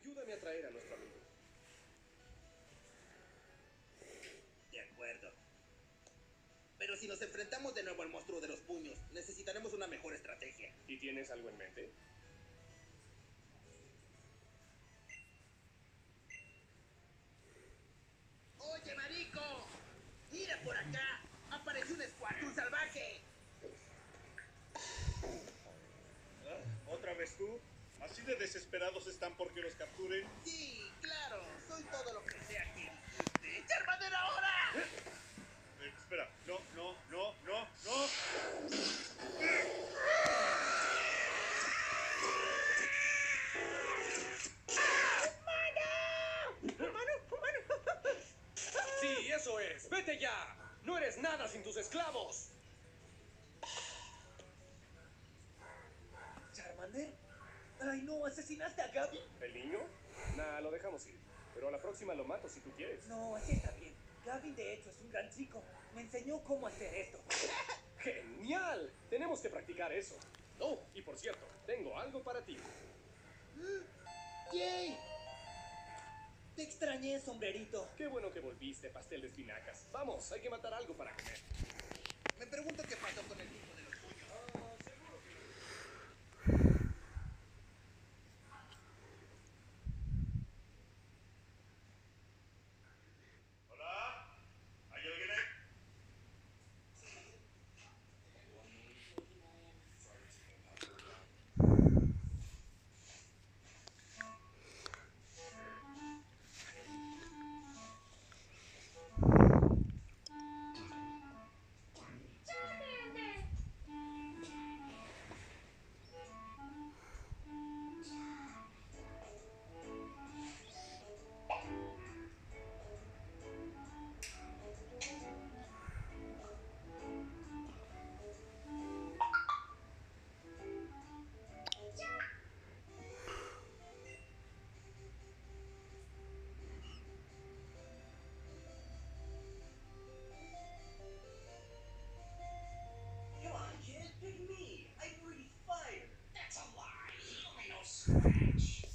Ayúdame a traer a nuestro amigo. De acuerdo. Pero si nos enfrentamos de nuevo al monstruo de los puños, necesitaremos una mejor estrategia. ¿Y tienes algo en mente? ¡Oye, marico! ¡Mira por acá! ¡Apareció un Squirtle salvaje! ¿Otra vez tú? ¿Así de desesperados están porque los capturen? Sí, claro, soy todo lo que sea que dijiste. ¡Echar madera ahora! Espera, no. ¡Sí, eso es! ¡Vete ya! ¡No eres nada sin tus esclavos! ¿Charmander? ¡Ay, no! ¿Asesinaste a Gaby? ¿El niño? Nah, lo dejamos ir. Pero a la próxima lo mato si tú quieres. No, así está bien. Gavin, de hecho, es un gran chico. Me enseñó cómo hacer esto. ¡Genial! Tenemos que practicar eso. Oh, y por cierto, tengo algo para ti. ¡Yay! Te extrañé, sombrerito. Qué bueno que volviste, pastel de espinacas. Vamos, hay que matar algo para comer. Me pregunto qué pasó con el tipo de los puños. ¿Hola? ¿Hay alguien ahí? Come on, kid, pick me. I breathe fire. That's a lie. You only know scratch.